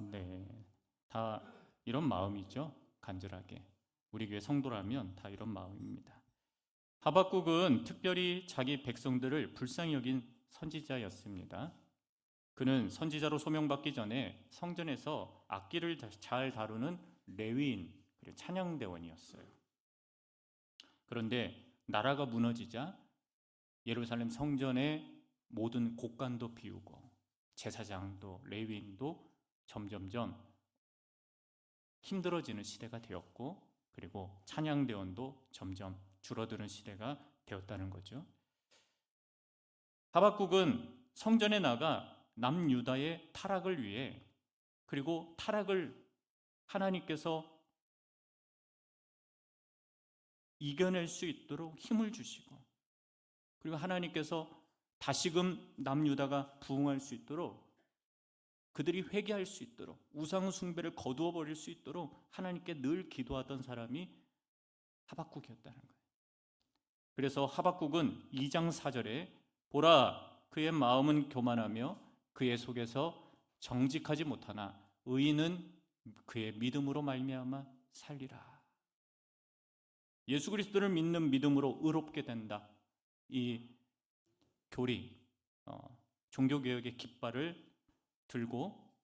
네, 다 이런 마음이죠. 간절하게. 우리 교회 성도라면 다 이런 마음입니다. 하박국은 특별히 자기 백성들을 불쌍히 여긴 선지자였습니다. 그는 선지자로 소명받기 전에 성전에서 악기를 잘 다루는 레위인, 그리고 찬양대원이었어요. 그런데 나라가 무너지자 예루살렘 성전의 모든 곡간도 비우고 제사장도 레위인도 점점점 힘들어지는 시대가 되었고, 그리고 찬양대원도 점점 줄어드는 시대가 되었다는 거죠. 하박국은 성전에 나가 남유다의 타락을 위해, 그리고 타락을 하나님께서 이겨낼 수 있도록 힘을 주시고, 그리고 하나님께서 다시금 남유다가 부흥할 수 있도록, 그들이 회개할 수 있도록, 우상 숭배를 거두어 버릴 수 있도록 하나님께 늘 기도하던 사람이 하박국이었다는 거예요. 그래서 하박국은 2장 4절에 보라 그의 마음은 교만하며 그의 속에서 정직하지 못하나 의인은 그의 믿음으로 말미암아 살리라. 예수 그리스도를 믿는 믿음으로 의롭게 된다. 이 교리, 종교개혁의 깃발을 들고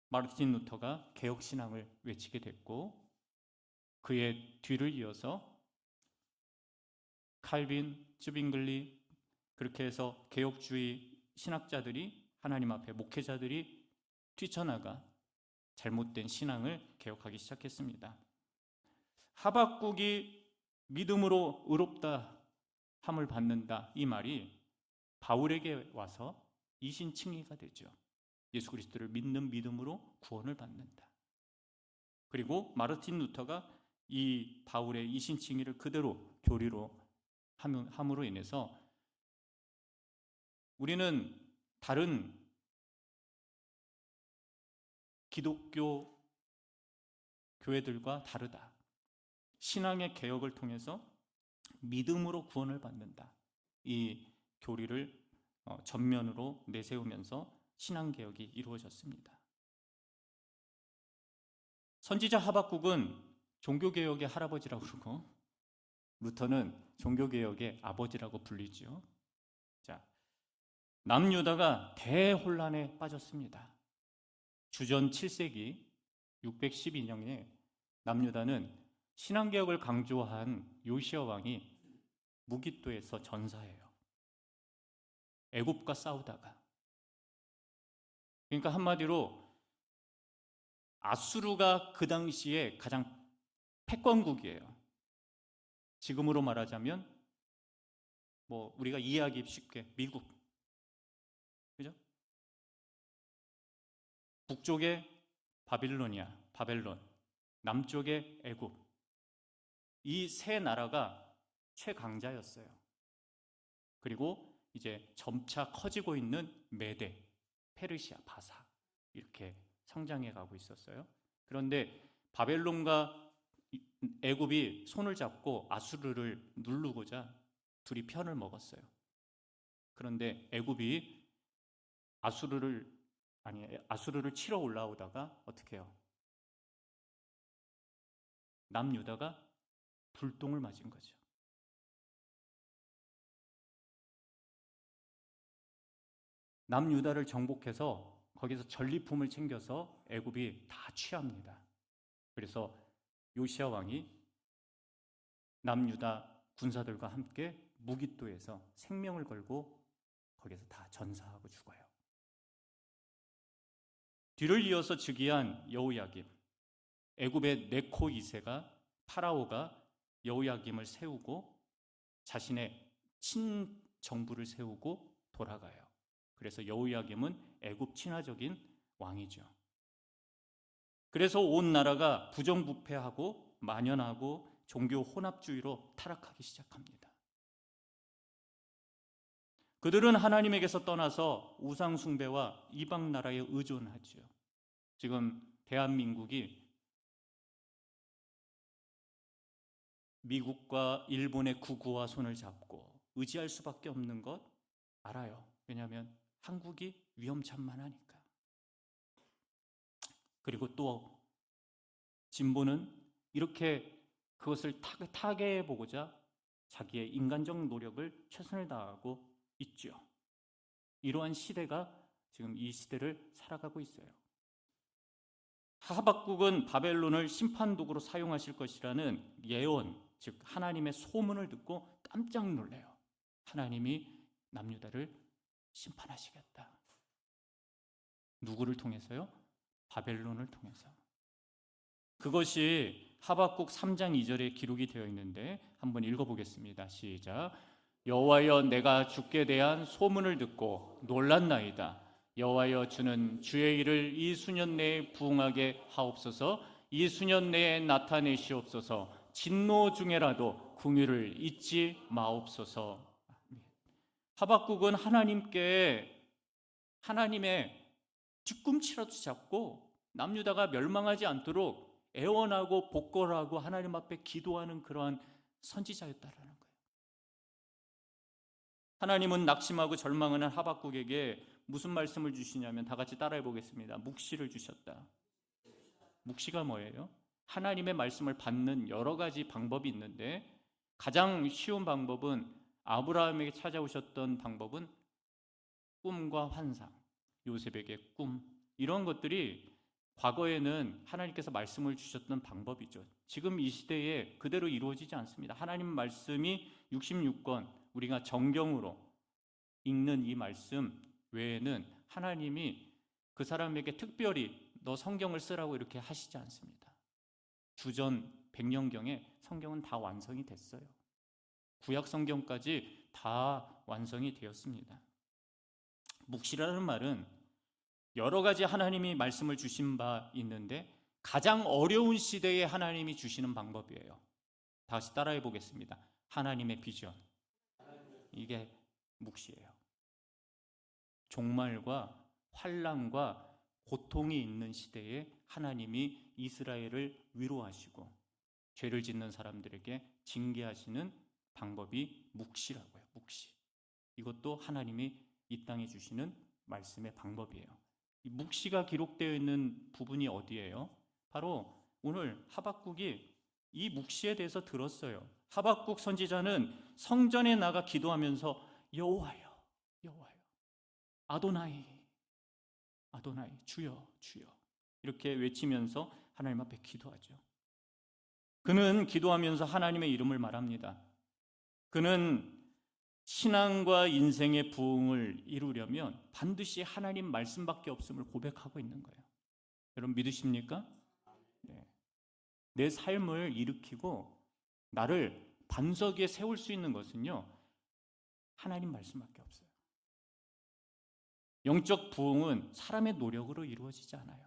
마르틴 루터가 개혁신앙을 외치게 됐고, 그의 뒤를 이어서 칼빈, 쯔빙글리, 그렇게 해서 개혁주의 신학자들이, 하나님 앞에 목회자들이 뛰쳐나가 잘못된 신앙을 개혁하기 시작했습니다. 하박국이 믿음으로 의롭다 함을 받는다, 이 말이 바울에게 와서 이신칭의가 되죠. 예수 그리스도를 믿는 믿음으로 구원을 받는다. 그리고 마르틴 루터가 이 바울의 이신칭의를 그대로 교리로 함으로 인해서 우리는 다른 기독교 교회들과 다르다. 신앙의 개혁을 통해서 믿음으로 구원을 받는다. 이 교리를 전면으로 내세우면서 신앙개혁이 이루어졌습니다. 선지자 하박국은 종교개혁의 할아버지라고 그러고, 루터는 종교개혁의 아버지라고 불리죠. 자, 남유다가 대혼란에 빠졌습니다. 주전 7세기 612년에 남유다는 신앙개혁을 강조한 요시야 왕이 무깃도에서 전사해요. 애굽과 싸우다가. 그러니까 한마디로 아수르가 그 당시에 가장 패권국이에요. 지금으로 말하자면 우리가 이해하기 쉽게 미국, 그죠? 북쪽에 바벨론, 남쪽에 애굽, 이 세 나라가 최강자였어요. 그리고 이제 점차 커지고 있는 메데, 페르시아, 바사, 이렇게 성장해 가고 있었어요. 그런데 바벨론과 애굽이 손을 잡고 아수르를 누르고자 둘이 편을 먹었어요. 그런데 애굽이 아수르를 치러 올라오다가 어떻게 해요? 남유다가 불똥을 맞은 거죠. 남유다를 정복해서 거기서 전리품을 챙겨서 애굽이 다 취합니다. 그래서 요시야 왕이 남유다 군사들과 함께 무깃도에서 생명을 걸고 거기서 다 전사하고 죽어요. 뒤를 이어서 즉위한 여호야김, 애굽의 네코 2세가, 파라오가 여호야김을 세우고 자신의 친정부를 세우고 돌아가요. 그래서 여호야김은 애굽 친화적인 왕이죠. 그래서 온 나라가 부정부패하고 만연하고 종교 혼합주의로 타락하기 시작합니다. 그들은 하나님에게서 떠나서 우상 숭배와 이방 나라에 의존하죠. 지금 대한민국이 미국과 일본의 구구와 손을 잡고 의지할 수밖에 없는 것 알아요. 왜냐하면 한국이 위험천만하니까. 그리고 또 진보는 이렇게 그것을 타개해 보고자 자기의 인간적 노력을 최선을 다하고 있죠. 이러한 시대가 지금 이 시대를 살아가고 있어요. 하박국은 바벨론을 심판도구로 사용하실 것이라는 예언, 즉 하나님의 소문을 듣고 깜짝 놀래요. 하나님이 남유다를 심판하시겠다. 누구를 통해서요? 바벨론을 통해서. 그것이 하박국 3장 2절에 기록이 되어 있는데 한번 읽어보겠습니다. 시작. 여호와여, 내가 주께 대한 소문을 듣고 놀랐나이다. 여호와여, 주는 주의 일을 이 수년 내에 부응하게 하옵소서. 이 수년 내에 나타내시옵소서. 진노 중에라도 궁유를 잊지 마옵소서. 하박국은 하나님의 뒤꿈치라도 잡고 남유다가 멸망하지 않도록 애원하고 복걸하고 하나님 앞에 기도하는 그러한 선지자였다라는 거예요. 하나님은 낙심하고 절망하는 하박국에게 무슨 말씀을 주시냐면 다 같이 따라해 보겠습니다. 묵시를 주셨다. 묵시가 뭐예요? 하나님의 말씀을 받는 여러 가지 방법이 있는데 가장 쉬운 방법은 아브라함에게 찾아오셨던 방법은 꿈과 환상, 요셉에게 꿈, 이런 것들이 과거에는 하나님께서 말씀을 주셨던 방법이죠. 지금 이 시대에 그대로 이루어지지 않습니다. 하나님 말씀이 66권 우리가 정경으로 읽는 이 말씀 외에는 하나님이 그 사람에게 특별히 너 성경을 쓰라고 이렇게 하시지 않습니다. 주전 100년경에 성경은 다 완성이 됐어요. 구약 성경까지 다 완성이 되었습니다. 묵시라는 말은 여러 가지 하나님이 말씀을 주신 바 있는데 가장 어려운 시대에 하나님이 주시는 방법이에요. 다시 따라해 보겠습니다. 하나님의 비전. 이게 묵시예요. 종말과 환난과 고통이 있는 시대에 하나님이 이스라엘을 위로하시고 죄를 짓는 사람들에게 징계하시는 방법이 묵시라고요. 묵시. 이것도 하나님이 이 땅에 주시는 말씀의 방법이에요. 이 묵시가 기록되어 있는 부분이 어디예요? 바로 오늘 하박국이 이 묵시에 대해서 들었어요. 하박국 선지자는 성전에 나가 기도하면서 여호와여, 여호와여, 아도나이, 아도나이, 주여, 주여 이렇게 외치면서 하나님 앞에 기도하죠. 그는 기도하면서 하나님의 이름을 말합니다. 그는 신앙과 인생의 부흥을 이루려면 반드시 하나님 말씀밖에 없음을 고백하고 있는 거예요. 여러분 믿으십니까? 네. 내 삶을 일으키고 나를 반석 위에 세울 수 있는 것은요, 하나님 말씀밖에 없어요. 영적 부흥은 사람의 노력으로 이루어지지 않아요.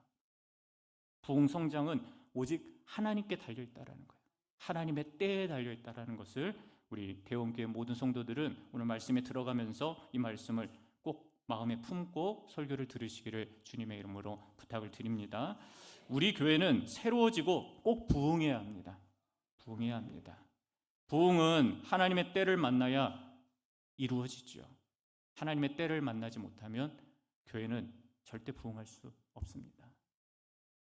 부흥 성장은 오직 하나님께 달려있다라는 거예요. 하나님의 때에 달려있다라는 것을 우리 대원교회 모든 성도들은 오늘 말씀에 들어가면서 이 말씀을 꼭 마음에 품고 설교를 들으시기를 주님의 이름으로 부탁을 드립니다. 우리 교회는 새로워지고 꼭 부흥해야 합니다. 부흥해야 합니다. 부흥은 하나님의 때를 만나야 이루어지죠. 하나님의 때를 만나지 못하면 교회는 절대 부흥할 수 없습니다.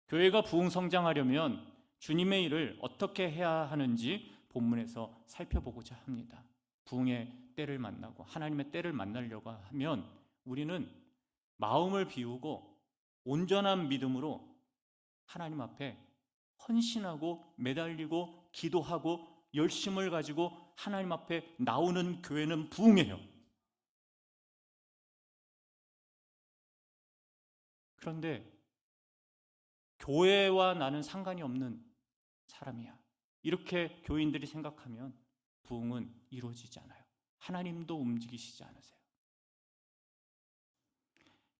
교회가 부흥 성장하려면 주님의 일을 어떻게 해야 하는지 본문에서 살펴보고자 합니다. 부흥의 때를 만나고 하나님의 때를 만나려고 하면 우리는 마음을 비우고 온전한 믿음으로 하나님 앞에 헌신하고 매달리고 기도하고 열심을 가지고 하나님 앞에 나오는 교회는 부흥해요. 그런데 교회와 나는 상관이 없는 사람이야, 이렇게 교인들이 생각하면 부흥은 이루어지지 않아요. 하나님도 움직이시지 않으세요.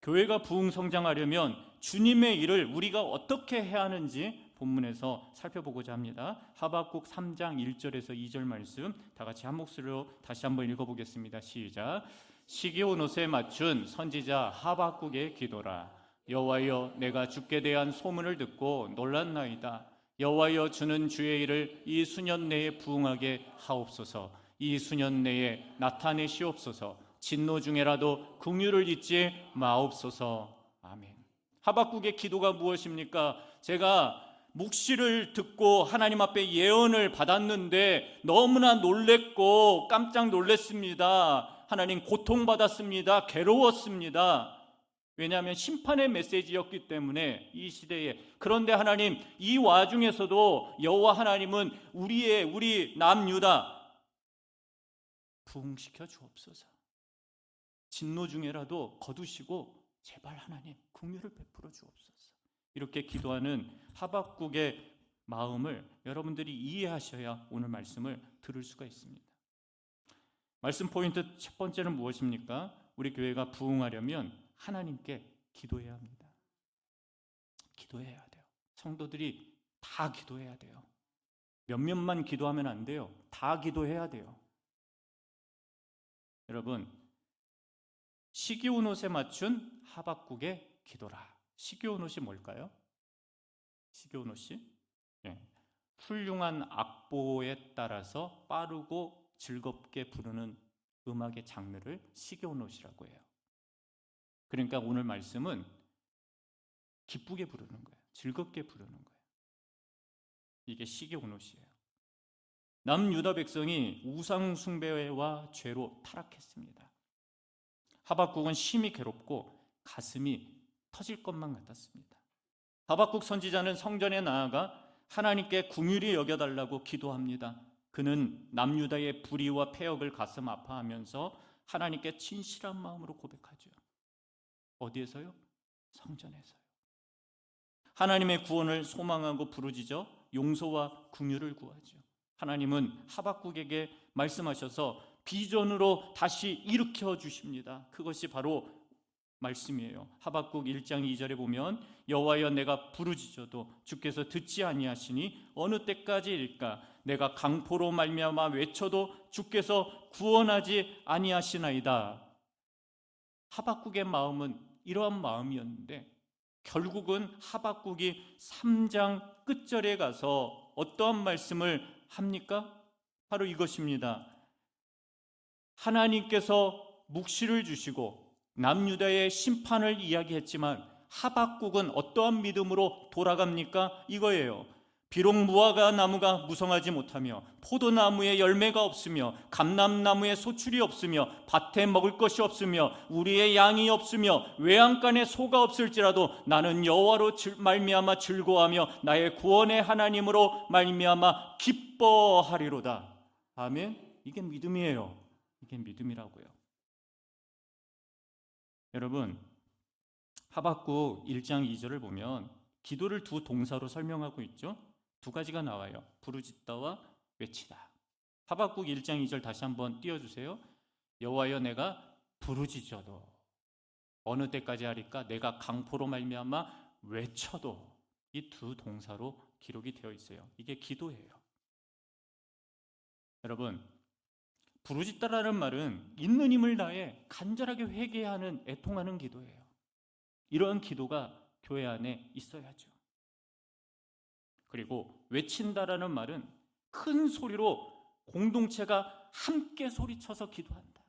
교회가 부흥 성장하려면 주님의 일을 우리가 어떻게 해야 하는지 본문에서 살펴보고자 합니다. 하박국 3장 1절에서 2절 말씀 다 같이 한 목소리로 다시 한번 읽어보겠습니다. 시작. 시기온 옷에 맞춘 선지자 하박국의 기도라. 여호와여, 내가 주께 대한 소문을 듣고 놀랐나이다. 여호와여, 주는 주의 일을 이 수년 내에 부응하게 하옵소서. 이 수년 내에 나타내시옵소서. 진노 중에라도 긍휼을 잊지 마옵소서. 아멘. 하박국의 기도가 무엇입니까? 제가 묵시를 듣고 하나님 앞에 예언을 받았는데 너무나 놀랬고 깜짝 놀랐습니다. 하나님, 고통받았습니다. 괴로웠습니다. 왜냐하면 심판의 메시지였기 때문에 이 시대에. 그런데 하나님, 이 와중에서도 여호와 하나님은 우리 남유다 부흥시켜 주옵소서. 진노 중에라도 거두시고 제발 하나님 긍휼을 베풀어 주옵소서. 이렇게 기도하는 하박국의 마음을 여러분들이 이해하셔야 오늘 말씀을 들을 수가 있습니다. 말씀 포인트 첫 번째는 무엇입니까? 우리 교회가 부흥하려면 하나님께 기도해야 합니다. 기도해야 돼요. 성도들이 다 기도해야 돼요. 몇몇만 기도하면 안 돼요. 다 기도해야 돼요. 여러분, 시기온옷에 맞춘 하박국의 기도라. 시기온옷이 뭘까요? 시기온옷이 훌륭한 악보에 따라서 빠르고 즐겁게 부르는 음악의 장르를 시기온옷이라고 해요. 그러니까 오늘 말씀은 기쁘게 부르는 거예요. 즐겁게 부르는 거예요. 이게 시기온옷이에요. 남유다 백성이 우상 숭배와 죄로 타락했습니다. 하박국은 심히 괴롭고 가슴이 터질 것만 같았습니다. 하박국 선지자는 성전에 나아가 하나님께 긍휼히 여겨달라고 기도합니다. 그는 남유다의 불의와 폐역을 가슴 아파하면서 하나님께 진실한 마음으로 고백하죠. 어디에서요? 성전에서요. 하나님의 구원을 소망하고 부르짖어 용서와 긍휼을 구하죠. 하나님은 하박국에게 말씀하셔서 비전으로 다시 일으켜 주십니다. 그것이 바로 말씀이에요. 하박국 1장 2절에 보면 여호와여 내가 부르짖어도 주께서 듣지 아니하시니 어느 때까지일까? 내가 강포로 말미암아 외쳐도 주께서 구원하지 아니하시나이다. 하박국의 마음은 이러한 마음이었는데 결국은 하박국이 3장 끝절에 가서 어떠한 말씀을 합니까? 바로 이것입니다. 하나님께서 묵시를 주시고 남유다의 심판을 이야기했지만 하박국은 어떠한 믿음으로 돌아갑니까? 이거예요. 비록 무화과 나무가 무성하지 못하며 포도나무에 열매가 없으며 감람나무에 소출이 없으며 밭에 먹을 것이 없으며 우리의 양이 없으며 외양간에 소가 없을지라도 나는 여호와로 말미암아 즐거워하며 나의 구원의 하나님으로 말미암아 기뻐하리로다. 아멘. 이게 믿음이에요. 이게 믿음이라고요. 여러분, 하박국 1장 2절을 보면 기도를 두 동사로 설명하고 있죠. 두 가지가 나와요. 부르짖다와 외치다. 하박국 1장 2절 다시 한번 띄워주세요. 여호와여 내가 부르짖어도 어느 때까지 하리까? 내가 강포로 말미암아 외쳐도. 이 두 동사로 기록이 되어 있어요. 이게 기도예요. 여러분, 부르짖다라는 말은 있는 힘을 다해 간절하게 회개하는, 애통하는 기도예요. 이러한 기도가 교회 안에 있어야죠. 그리고 외친다라는 말은 큰 소리로 공동체가 함께 소리쳐서 기도한다.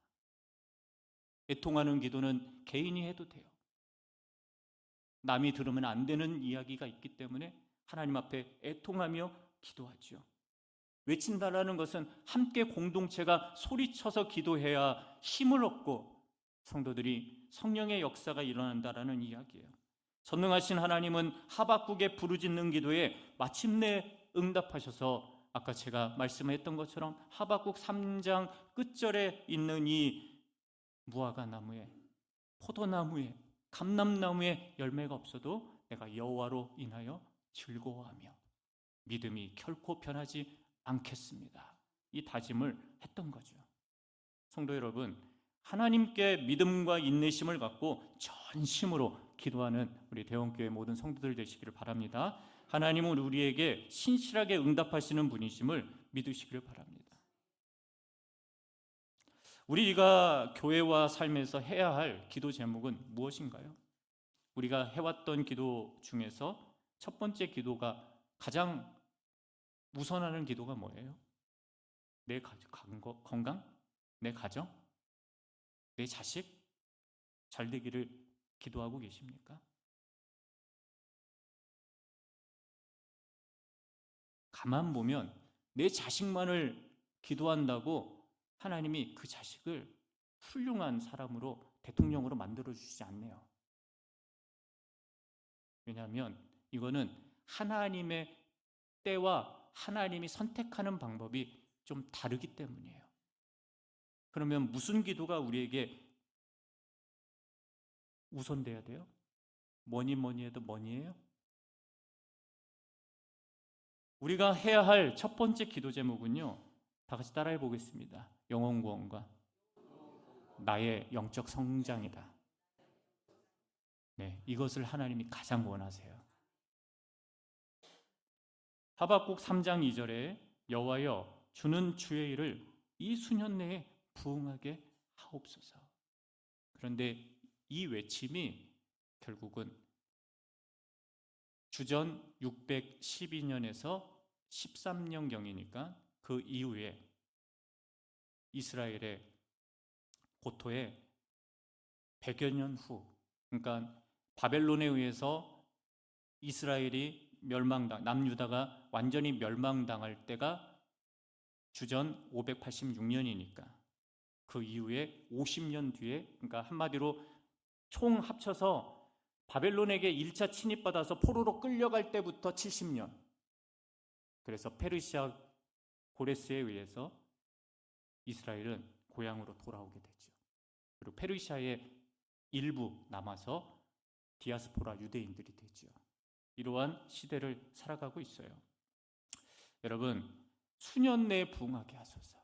애통하는 기도는 개인이 해도 돼요. 남이 들으면 안 되는 이야기가 있기 때문에 하나님 앞에 애통하며 기도하죠. 외친다라는 것은 함께 공동체가 소리쳐서 기도해야 힘을 얻고 성도들이 성령의 역사가 일어난다라는 이야기예요. 전능하신 하나님은 하박국의 부르짖는 기도에 마침내 응답하셔서 아까 제가 말씀했던 것처럼 하박국 3장 끝절에 있는 이 무화과 나무에, 포도나무에, 감람나무에 열매가 없어도 내가 여호와로 인하여 즐거워하며 믿음이 결코 변하지 않겠습니다. 이 다짐을 했던 거죠. 성도 여러분, 하나님께 믿음과 인내심을 갖고 전심으로 기도하는 우리 대원교회 모든 성도들 되시기를 바랍니다. 하나님은 우리에게 신실하게 응답하시는 분이심을 믿으시기를 바랍니다. 우리가 교회와 삶에서 해야 할 기도 제목은 무엇인가요? 우리가 해왔던 기도 중에서 첫 번째 기도가 가장 우선하는 기도가 뭐예요? 내 건강? 내 가정? 내 자식? 잘 되기를 기도하고 계십니까? 가만 보면 내 자식만을 기도한다고 하나님이 그 자식을 훌륭한 사람으로 대통령으로 만들어 주시지 않네요. 왜냐하면 이거는 하나님의 때와 하나님이 선택하는 방법이 좀 다르기 때문이에요. 그러면 무슨 기도가 우리에게 우선돼야 돼요? 뭐니 해도 뭐니예요? 우리가 해야 할 첫 번째 기도 제목은요, 다 같이 따라해 보겠습니다. 영혼 구원과 나의 영적 성장이다. 네, 이것을 하나님이 가장 원하세요. 하박국 3장 2절에 여호와여 주는 주의 일을 이 수년 내에 부응하게 하옵소서. 그런데 이 외침이 결국은 주전 612년에서 13년경이니까 그 이후에 이스라엘의 고토의 100여 년 후, 그러니까 바벨론에 의해서 이스라엘이 남유다가 완전히 멸망당할 때가 주전 586년이니까 그 이후에 50년 뒤에, 그러니까 한마디로 총 합쳐서 바벨론에게 1차 침입받아서 포로로 끌려갈 때부터 70년. 그래서 페르시아 고레스에 의해서 이스라엘은 고향으로 돌아오게 되죠. 그리고 페르시아의 일부 남아서 디아스포라 유대인들이 되죠. 이러한 시대를 살아가고 있어요. 여러분, 수년 내에 부흥하게 하소서.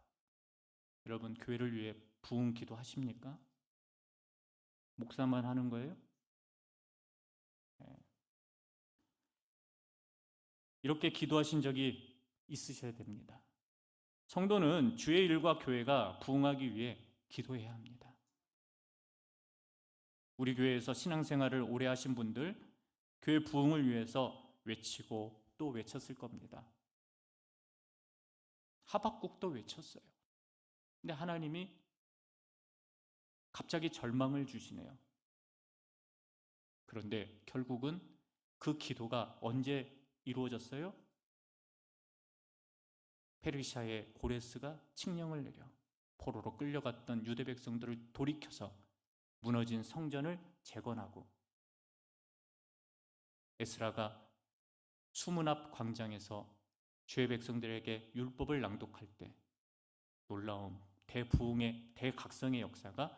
여러분, 교회를 위해 부흥 기도하십니까? 목사만 하는 거예요? 이렇게 기도하신 적이 있으셔야 됩니다. 성도는 주의 일과 교회가 부흥하기 위해 기도해야 합니다. 우리 교회에서 신앙생활을 오래 하신 분들, 교회 부흥을 위해서 외치고 또 외쳤을 겁니다. 하박국도 외쳤어요. 근데 하나님이 갑자기 절망을 주시네요. 그런데 결국은 그 기도가 언제 이루어졌어요? 페르시아의 고레스가 칙령을 내려 포로로 끌려갔던 유대 백성들을 돌이켜서 무너진 성전을 재건하고 에스라가 수문 앞 광장에서 주의 백성들에게 율법을 낭독할 때 놀라운 대부흥의 대각성의 역사가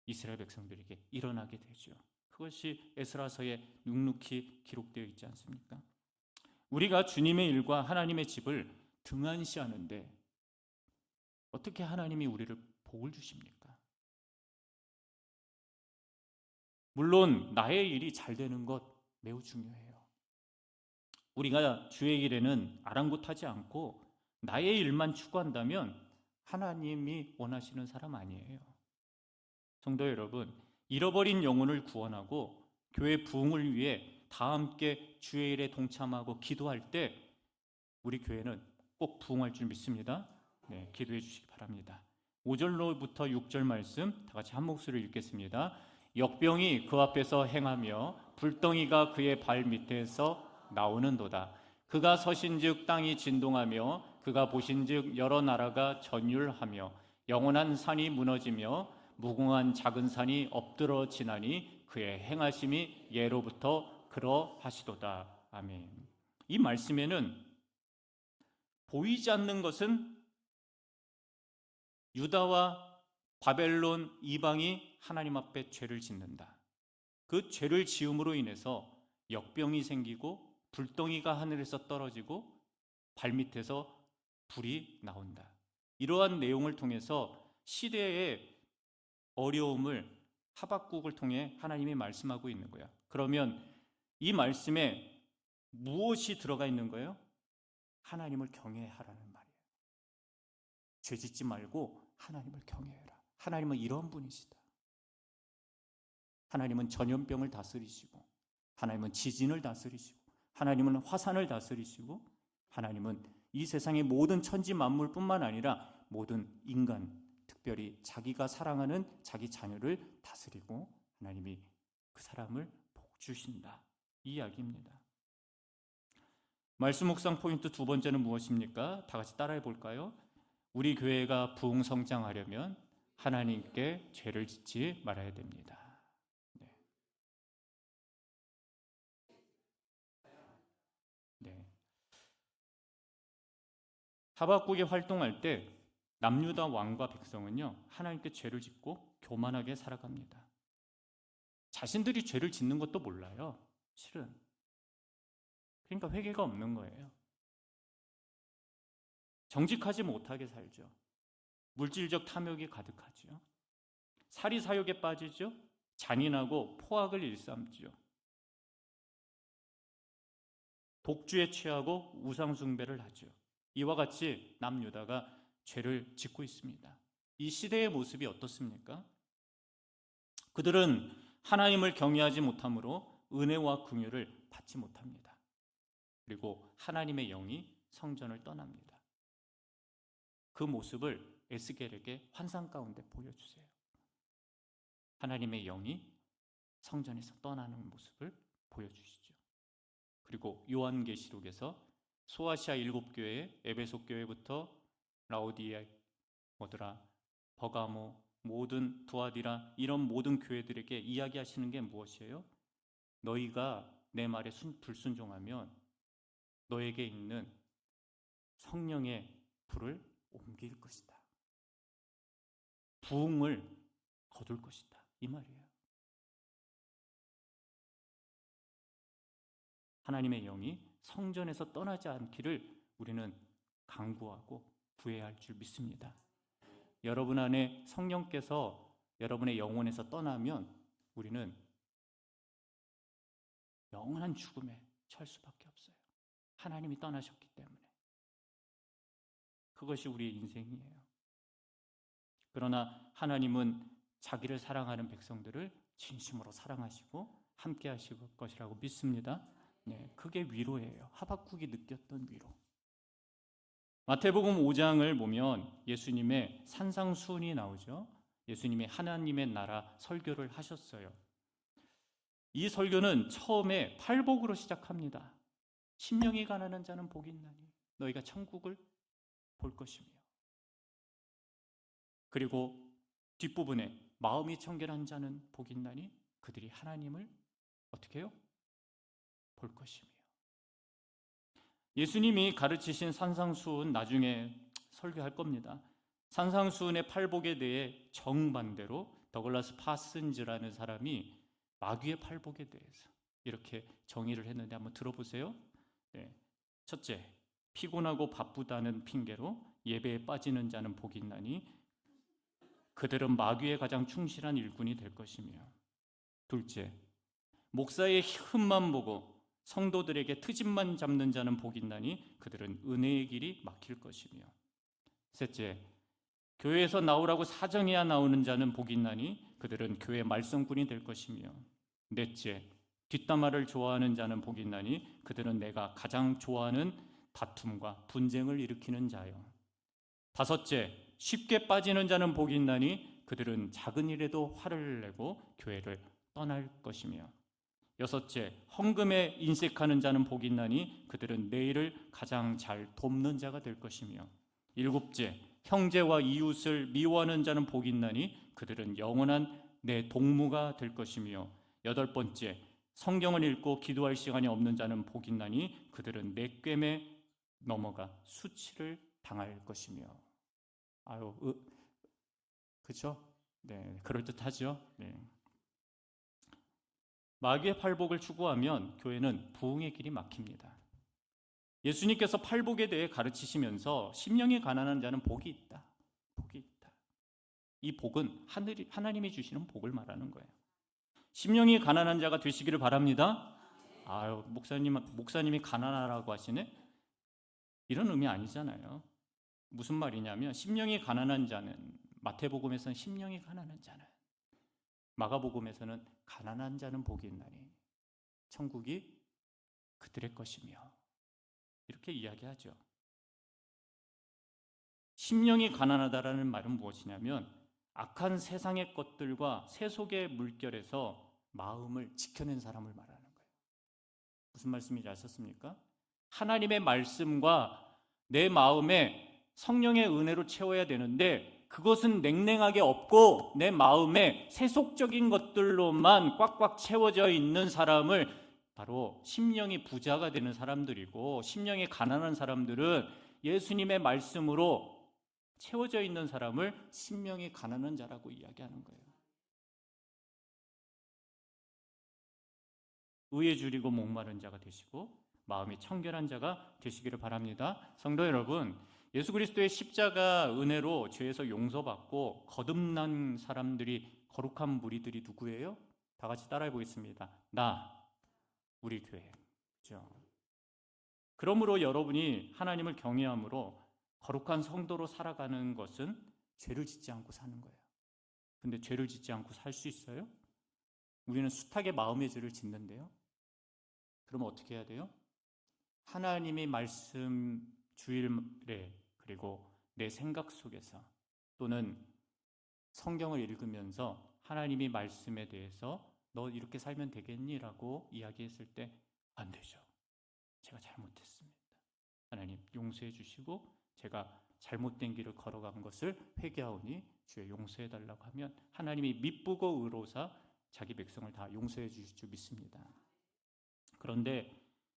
이스라엘 백성들에게 일어나게 되죠. 그것이 에스라서에 눅눅히 기록되어 있지 않습니까? 우리가 주님의 일과 하나님의 집을 등한시하는데 어떻게 하나님이 우리를 복을 주십니까? 물론 나의 일이 잘 되는 것 매우 중요해요. 우리가 주의 일에는 아랑곳하지 않고 나의 일만 추구한다면 하나님이 원하시는 사람 아니에요. 성도 여러분, 잃어버린 영혼을 구원하고 교회 부흥을 위해 다 함께 주의 일에 동참하고 기도할 때 우리 교회는 꼭 부흥할 줄 믿습니다. 네, 기도해 주시기 바랍니다. 5절로부터 6절 말씀 다 같이 한 목소리로 읽겠습니다. 역병이 그 앞에서 행하며 불덩이가 그의 발 밑에서 나오는도다. 그가 서신즉 땅이 진동하며 그가 보신즉 여러 나라가 전율하며 영원한 산이 무너지며 무궁한 작은 산이 엎드러지나니 그의 행하심이 예로부터 그러하시도다. 아멘. 이 말씀에는 보이지 않는 것은 유다와 바벨론 이방이 하나님 앞에 죄를 짓는다. 그 죄를 지음으로 인해서 역병이 생기고 불덩이가 하늘에서 떨어지고 발밑에서 불이 나온다. 이러한 내용을 통해서 시대의 어려움을 하박국을 통해 하나님이 말씀하고 있는 거야. 그러면 이 말씀에 무엇이 들어가 있는 거예요? 하나님을 경외하라는 말이에요. 죄짓지 말고 하나님을 경외해라. 하나님은 이런 분이시다. 하나님은 전염병을 다스리시고 하나님은 지진을 다스리시고 하나님은 화산을 다스리시고 하나님은 이 세상의 모든 천지 만물뿐만 아니라 모든 인간, 특별히 자기가 사랑하는 자기 자녀를 다스리고 하나님이 그 사람을 복 주신다. 이 이야기입니다. 말씀 묵상 포인트 두 번째는 무엇입니까? 다 같이 따라해 볼까요? 우리 교회가 부흥 성장하려면 하나님께 죄를 짓지 말아야 됩니다. 네. 네. 하박국이 활동할 때 남유다 왕과 백성은요, 하나님께 죄를 짓고 교만하게 살아갑니다. 자신들이 죄를 짓는 것도 몰라요, 실은. 그러니까 회개가 없는 거예요. 정직하지 못하게 살죠. 물질적 탐욕이 가득하죠. 사리사욕에 빠지죠. 잔인하고 포악을 일삼죠. 독주에 취하고 우상숭배를 하죠. 이와 같이 남유다가 죄를 짓고 있습니다. 이 시대의 모습이 어떻습니까? 그들은 하나님을 경외하지 못하므로 은혜와 긍휼을 받지 못합니다. 그리고 하나님의 영이 성전을 떠납니다. 그 모습을 에스겔에게 환상 가운데 보여주세요. 하나님의 영이 성전에서 떠나는 모습을 보여주시죠. 그리고 요한계시록에서 소아시아 7교회, 에베소 교회부터 라오디아, 버가모, 모든 두아디라 이런 모든 교회들에게 이야기하시는 게 무엇이에요? 너희가 내 말에 불순종하면 너에게 있는 성령의 불을 옮길 것이다. 부흥을 거둘 것이다. 이 말이에요. 하나님의 영이 성전에서 떠나지 않기를 우리는 간구하고 구해야 할 줄 믿습니다. 여러분 안에 성령께서 여러분의 영혼에서 떠나면 우리는 영원한 죽음에 처할 수밖에 없어요. 하나님이 떠나셨기 때문에. 그것이 우리의 인생이에요. 그러나 하나님은 자기를 사랑하는 백성들을 진심으로 사랑하시고 함께 하실 것이라고 믿습니다. 네, 그게 위로예요. 하박국이 느꼈던 위로. 마태복음 5장을 보면 예수님의 산상수훈이 나오죠. 예수님이 하나님의 나라 설교를 하셨어요. 이 설교는 처음에 팔복으로 시작합니다. 심령이 가난한 자는 복이 있나니 너희가 천국을 볼 것이며, 그리고 뒷부분에 마음이 청결한 자는 복이 있나니 그들이 하나님을 어떻게 해요? 볼 것이며. 예수님이 가르치신 산상수훈 나중에 설교할 겁니다. 산상수훈의 팔복에 대해 정반대로 더글라스 파슨즈라는 사람이 마귀의 팔복에 대해서 이렇게 정의를 했는데 한번 들어보세요. 네. 첫째, 피곤하고 바쁘다는 핑계로 예배에 빠지는 자는 복이 있나니 그들은 마귀의 가장 충실한 일꾼이 될 것이며, 둘째, 목사의 흠만 보고 성도들에게 트집만 잡는 자는 복이 있나니 그들은 은혜의 길이 막힐 것이며, 셋째, 교회에서 나오라고 사정해야 나오는 자는 복이 있나니 그들은 교회 말썽꾼이 될 것이며, 넷째, 뒷담화를 좋아하는 자는 복이 있나니 그들은 내가 가장 좋아하는 다툼과 분쟁을 일으키는 자요, 다섯째, 쉽게 빠지는 자는 복이 있나니 그들은 작은 일에도 화를 내고 교회를 떠날 것이며, 여섯째, 헌금에 인색하는 자는 복이 있나니 그들은 내일을 가장 잘 돕는 자가 될 것이며, 일곱째, 형제와 이웃을 미워하는 자는 복이 있나니 그들은 영원한 내 동무가 될 것이며, 여덟 번째, 성경을 읽고 기도할 시간이 없는 자는 복이 있나니 그들은 내 꿰매 넘어가 수치를 당할 것이며. 아유, 그렇죠? 네, 그럴듯하죠. 네. 마귀의 팔복을 추구하면 교회는 부흥의 길이 막힙니다. 예수님께서 팔복에 대해 가르치시면서 심령이 가난한 자는 복이 있다. 복이 있다. 이 복은 하나님이 주시는 복을 말하는 거예요. 심령이 가난한 자가 되시기를 바랍니다. 아유, 목사님이 가난하라고 하시네? 이런 의미 아니잖아요. 무슨 말이냐면 심령이 가난한 자는, 마태복음에서는 심령이 가난한 자는, 마가복음에서는 가난한 자는 복이 있나니 천국이 그들의 것이며, 이렇게 이야기하죠. 심령이 가난하다라는 말은 무엇이냐면 악한 세상의 것들과 세속의 물결에서 마음을 지켜낸 사람을 말하는 거예요. 무슨 말씀인지 아셨습니까? 하나님의 말씀과 내 마음에 성령의 은혜로 채워야 되는데, 그것은 냉랭하게 없고 내 마음에 세속적인 것들로만 꽉꽉 채워져 있는 사람을 바로 심령이 부자가 되는 사람들이고, 심령이 가난한 사람들은 예수님의 말씀으로 채워져 있는 사람을 심령이 가난한 자라고 이야기하는 거예요. 의에 줄이고 목마른 자가 되시고 마음이 청결한 자가 되시기를 바랍니다. 성도 여러분, 예수 그리스도의 십자가 은혜로 죄에서 용서받고 거듭난 사람들이, 거룩한 무리들이 누구예요? 다 같이 따라해 보겠습니다. 나, 우리 교회. 그렇죠? 그러므로 여러분이 하나님을 경외함으로 거룩한 성도로 살아가는 것은 죄를 짓지 않고 사는 거예요. 근데 죄를 짓지 않고 살 수 있어요? 우리는 숱하게 마음의 죄를 짓는데요. 그러면 어떻게 해야 돼요? 하나님이 말씀 주일에, 그리고 내 생각 속에서, 또는 성경을 읽으면서 하나님이 말씀에 대해서 너 이렇게 살면 되겠니? 라고 이야기했을 때 안 되죠. 제가 잘못했습니다. 하나님 용서해 주시고 제가 잘못된 길을 걸어간 것을 회개하오니 주여 용서해 달라고 하면 하나님이 미쁘고 의로사 자기 백성을 다 용서해 주실 줄 믿습니다. 그런데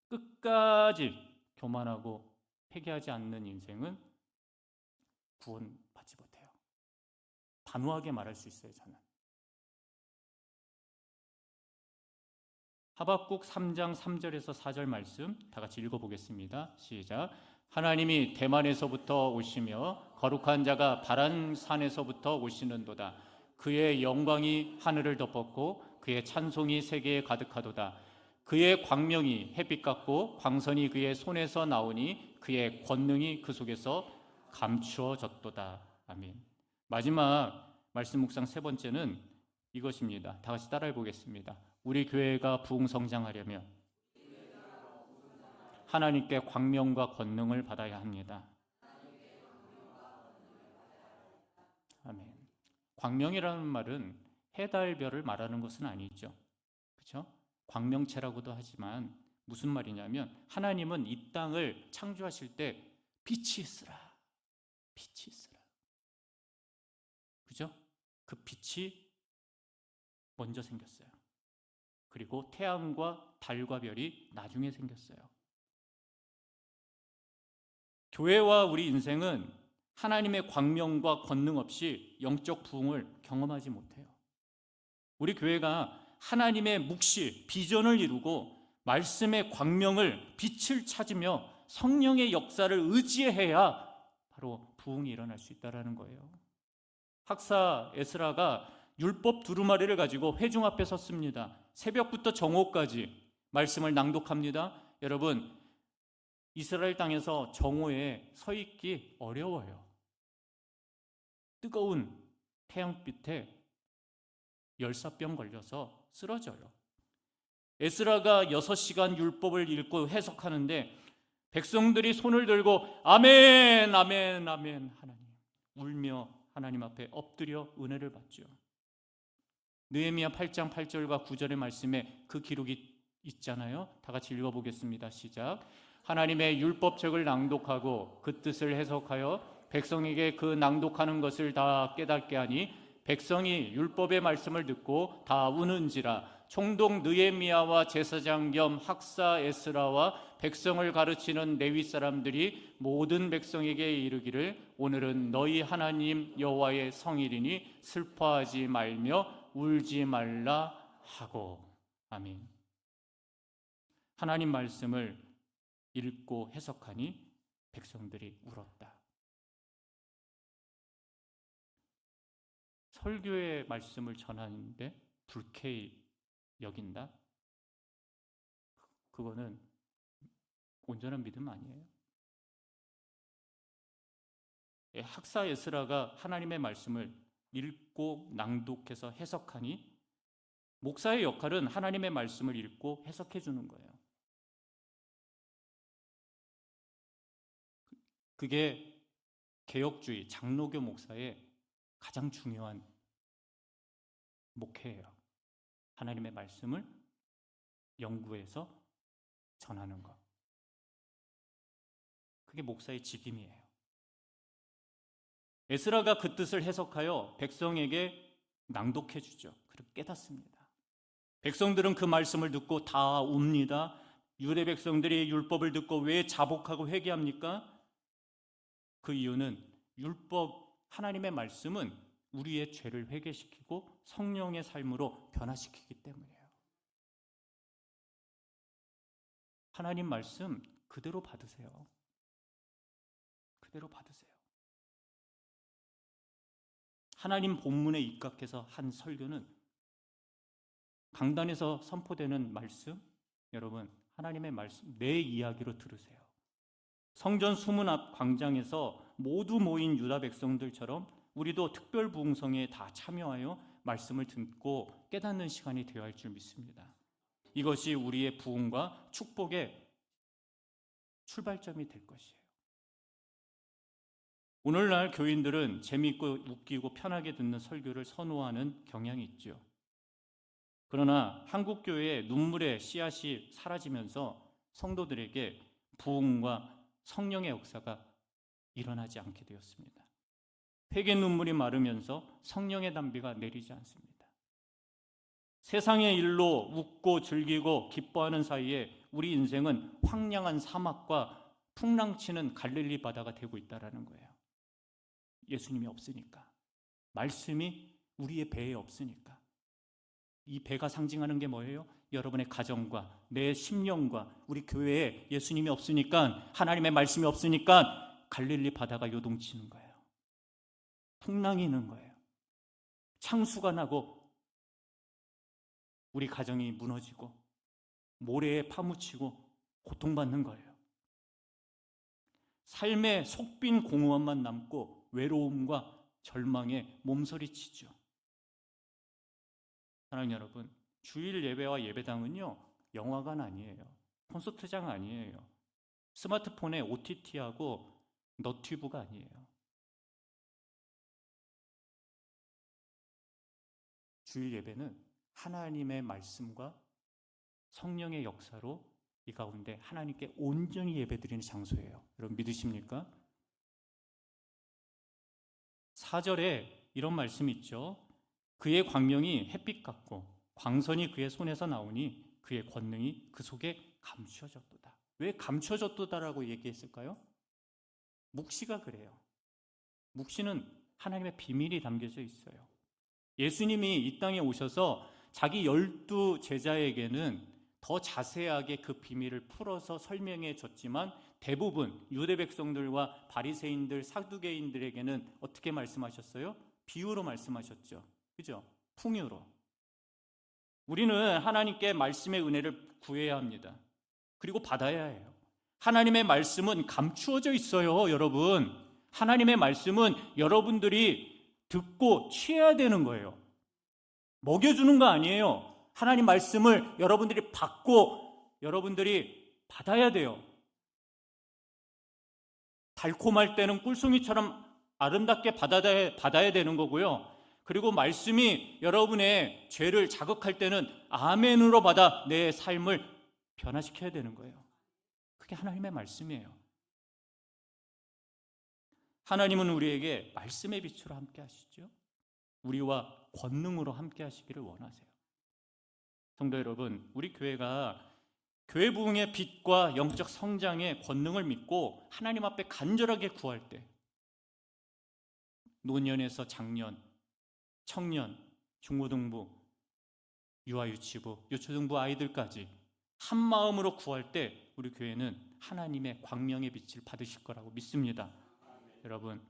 끝까지 교만하고 회개하지 않는 인생은 구원받지 못해요. 단호하게 말할 수 있어요. 저는 하박국 3장 3절에서 4절 말씀 다 같이 읽어보겠습니다. 시작. 하나님이 대만에서부터 오시며 거룩한 자가 바란산에서부터 오시는도다. 그의 영광이 하늘을 덮었고 그의 찬송이 세계에 가득하도다. 그의 광명이 햇빛 같고 광선이 그의 손에서 나오니 그의 권능이 그 속에서 감추어졌도다. 아멘. 마지막 말씀 묵상 세 번째는 이것입니다. 다 같이 따라해 보겠습니다. 우리 교회가 부흥성장하려면 하나님께 광명과 권능을 받아야 합니다. 아멘. 광명이라는 말은 해달별을 말하는 것은 아니죠. 그렇죠? 광명체라고도 하지만 무슨 말이냐면 하나님은 이 땅을 창조하실 때 빛이 있으라. 빛이 있으라. 그죠? 그 빛이 먼저 생겼어요. 그리고 태양과 달과 별이 나중에 생겼어요. 교회와 우리 인생은 하나님의 광명과 권능 없이 영적 부흥을 경험하지 못해요. 우리 교회가 하나님의 묵시, 비전을 이루고 말씀의 광명을, 빛을 찾으며 성령의 역사를 의지해야 바로 부흥이 일어날 수 있다는 거예요. 학사 에스라가 율법 두루마리를 가지고 회중 앞에 섰습니다. 새벽부터 정오까지 말씀을 낭독합니다. 여러분, 이스라엘 땅에서 정오에 서 있기 어려워요. 뜨거운 태양빛에 열사병 걸려서 쓰러져요. 에스라가 6시간 율법을 읽고 해석하는데 백성들이 손을 들고 아멘, 아멘, 아멘 하나님 울며 하나님 앞에 엎드려 은혜를 받죠. 느헤미야 8장 8절과 9절의 말씀에 그 기록이 있잖아요. 다 같이 읽어보겠습니다. 시작. 하나님의 율법책을 낭독하고 그 뜻을 해석하여 백성에게 그 낭독하는 것을 다 깨닫게 하니 백성이 율법의 말씀을 듣고 다 우는지라. 총독 느헤미야와 제사장 겸 학사 에스라와 백성을 가르치는 레위 사람들이 모든 백성에게 이르기를 오늘은 너희 하나님 여호와의 성일이니 슬퍼하지 말며 울지 말라 하고. 아멘. 하나님 말씀을 읽고 해석하니 백성들이 울었다. 설교의 말씀을 전하는데 불쾌히 여긴다? 그거는 온전한 믿음 아니에요. 학사 에스라가 하나님의 말씀을 읽고 낭독해서 해석하니 목사의 역할은 하나님의 말씀을 읽고 해석해 주는 거예요. 그게 개혁주의 장로교 목사의 가장 중요한 목회예요. 하나님의 말씀을 연구해서 전하는 것. 그게 목사의 직임이에요. 에스라가 그 뜻을 해석하여 백성에게 낭독해 주죠. 그리고 깨닫습니다. 백성들은 그 말씀을 듣고 다 웁니다. 유대 백성들이 율법을 듣고 왜 자복하고 회개합니까? 그 이유는 율법, 하나님의 말씀은 우리의 죄를 회개시키고 성령의 삶으로 변화시키기 때문이에요. 하나님 말씀 그대로 받으세요. 그대로 받으세요. 하나님 본문에 입각해서 한 설교는, 강단에서 선포되는 말씀, 여러분 하나님의 말씀 내 이야기로 들으세요. 성전 수문 앞 광장에서 모두 모인 유다 백성들처럼 우리도 특별 부흥성에 다 참여하여 말씀을 듣고 깨닫는 시간이 되어야 할 줄 믿습니다. 이것이 우리의 부흥과 축복의 출발점이 될 것이에요. 오늘날 교인들은 재미있고 웃기고 편하게 듣는 설교를 선호하는 경향이 있죠. 그러나 한국 교회의 눈물의 씨앗이 사라지면서 성도들에게 부흥과 성령의 역사가 일어나지 않게 되었습니다. 회개 눈물이 마르면서 성령의 단비가 내리지 않습니다. 세상의 일로 웃고 즐기고 기뻐하는 사이에 우리 인생은 황량한 사막과 풍랑치는 갈릴리 바다가 되고 있다는 거예요. 예수님이 없으니까, 말씀이 우리의 배에 없으니까. 이 배가 상징하는 게 뭐예요? 여러분의 가정과 내 심령과 우리 교회에 예수님이 없으니까, 하나님의 말씀이 없으니까 갈릴리 바다가 요동치는 거예요. 풍랑이 있는 거예요. 창수가 나고 우리 가정이 무너지고 모래에 파묻히고 고통받는 거예요. 삶의 속빈 공허함만 남고 외로움과 절망에 몸서리치죠. 사랑하는 여러분, 주일 예배와 예배당은요, 영화관 아니에요. 콘서트장 아니에요. 스마트폰의 OTT하고 너튜브가 아니에요. 주일 예배는 하나님의 말씀과 성령의 역사로 이 가운데 하나님께 온전히 예배드리는 장소예요. 여러분 믿으십니까? 4절에 이런 말씀이 있죠. 그의 광명이 햇빛 같고 광선이 그의 손에서 나오니 그의 권능이 그 속에 감추어졌도다. 왜 감추어졌도다라고 얘기했을까요? 묵시가 그래요. 묵시는 하나님의 비밀이 담겨져 있어요. 예수님이 이 땅에 오셔서 자기 12 제자에게는 더 자세하게 그 비밀을 풀어서 설명해 줬지만, 대부분 유대 백성들과 바리새인들, 사두개인들에게는 어떻게 말씀하셨어요? 비유로 말씀하셨죠. 그죠? 풍유로. 우리는 하나님께 말씀의 은혜를 구해야 합니다. 그리고 받아야 해요. 하나님의 말씀은 감추어져 있어요, 여러분. 하나님의 말씀은 여러분들이 듣고 취해야 되는 거예요. 먹여주는 거 아니에요. 하나님 말씀을 여러분들이 받고 여러분들이 받아야 돼요. 달콤할 때는 꿀송이처럼 아름답게 받아야 되는 거고요. 그리고 말씀이 여러분의 죄를 자극할 때는 아멘으로 받아 내 삶을 변화시켜야 되는 거예요. 그게 하나님의 말씀이에요. 하나님은 우리에게 말씀의 빛으로 함께 하시죠. 우리와 권능으로 함께 하시기를 원하세요. 성도 여러분, 우리 교회가 교회 부흥의 빛과 영적 성장의 권능을 믿고 하나님 앞에 간절하게 구할 때, 노년에서 장년, 청년, 중고등부, 유아유치부, 유초등부 아이들까지 한 마음으로 구할 때 우리 교회는 하나님의 광명의 빛을 받으실 거라고 믿습니다. 여러분,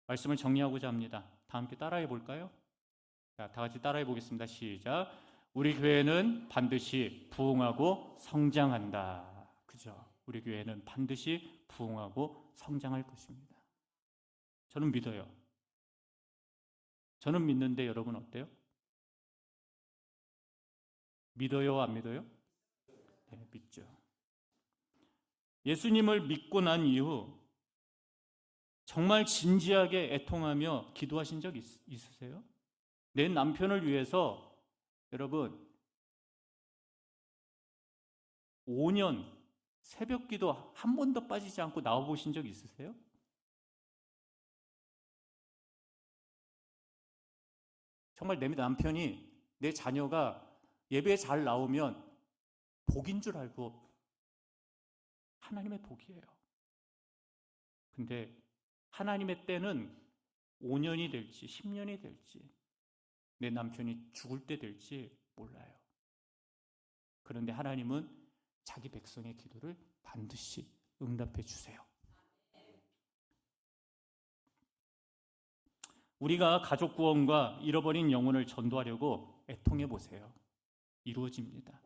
말씀을 정리하고자 합니다. 다 함께 따라해 볼까요? 자, 다 같이 따라해 보겠습니다. 시작. 우리 교회는 반드시 부흥하고 성장한다. 그죠? 우리 교회는 반드시 부흥하고 성장할 것입니다. 저는 믿어요. 저는 믿는데 여러분 어때요? 믿어요, 안 믿어요? 네, 믿죠. 예수님을 믿고 난 이후 정말 진지하게 애통하며 기도하신 적 있으세요? 내 남편을 위해서 여러분 5년, 새벽 기도 한 번도 빠지지 않고 나와 보신 적 있으세요? 정말 내 남편이, 내 자녀가 예배에 잘 나오면 복인 줄 알고, 하나님의 복이에요. 근데 하나님의 때는 5년이 될지 10년이 될지, 내 남편이 죽을 때 될지 몰라요. 그런데 하나님은 자기 백성의 기도를 반드시 응답해 주세요. 우리가 가족 구원과 잃어버린 영혼을 전도하려고 애통해 보세요. 이루어집니다.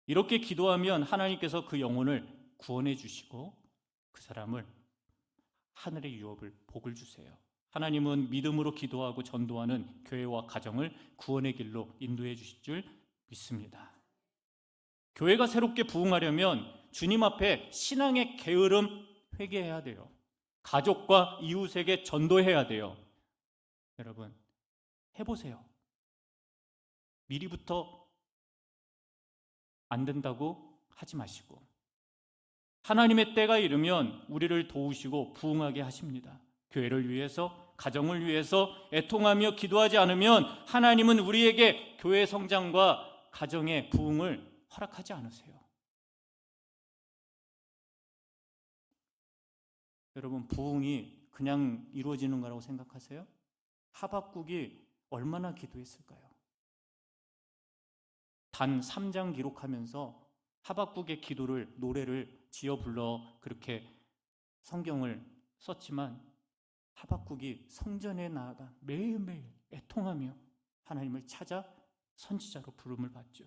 이렇게 기도하면 하나님께서 그 영혼을 구원해 주시고 그 사람을 하늘의 유업을, 복을 주세요. 하나님은 믿음으로 기도하고 전도하는 교회와 가정을 구원의 길로 인도해 주실 줄 믿습니다. 교회가 새롭게 부흥하려면 주님 앞에 신앙의 게으름 회개해야 돼요. 가족과 이웃에게 전도해야 돼요. 여러분, 해보세요. 미리부터 안 된다고 하지 마시고, 하나님의 때가 이르면 우리를 도우시고 부흥하게 하십니다. 교회를 위해서, 가정을 위해서 애통하며 기도하지 않으면 하나님은 우리에게 교회 성장과 가정의 부흥을 허락하지 않으세요. 여러분, 부흥이 그냥 이루어지는 거라고 생각하세요? 하박국이 얼마나 기도했을까요? 단 3장 기록하면서 하박국의 기도를, 노래를 지어 불러 그렇게 성경을 썼지만, 하박국이 성전에 나아가 매일매일 애통하며 하나님을 찾아 선지자로 부름을 받죠.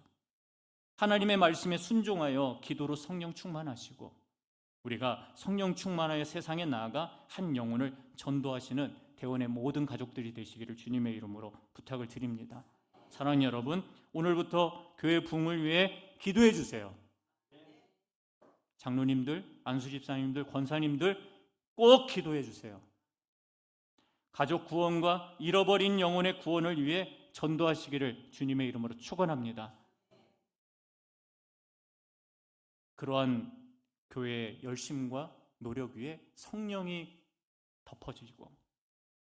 하나님의 말씀에 순종하여 기도로 성령 충만하시고, 우리가 성령 충만하여 세상에 나아가 한 영혼을 전도하시는 대원의 모든 가족들이 되시기를 주님의 이름으로 부탁을 드립니다. 사랑하는 여러분, 오늘부터 교회 부흥을 위해 기도해 주세요. 장로님들, 안수집사님들, 권사님들 꼭 기도해 주세요. 가족 구원과 잃어버린 영혼의 구원을 위해 전도하시기를 주님의 이름으로 축원합니다. 그러한 교회의 열심과 노력 위에 성령이 덮어지고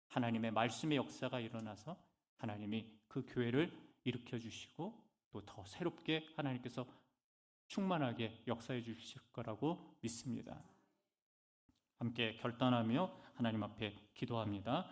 하나님의 말씀의 역사가 일어나서 하나님이 그 교회를 일으켜 주시고 또 더 새롭게 하나님께서 충만하게 역사해 주실 거라고 믿습니다. 함께 결단하며 하나님 앞에 기도합니다.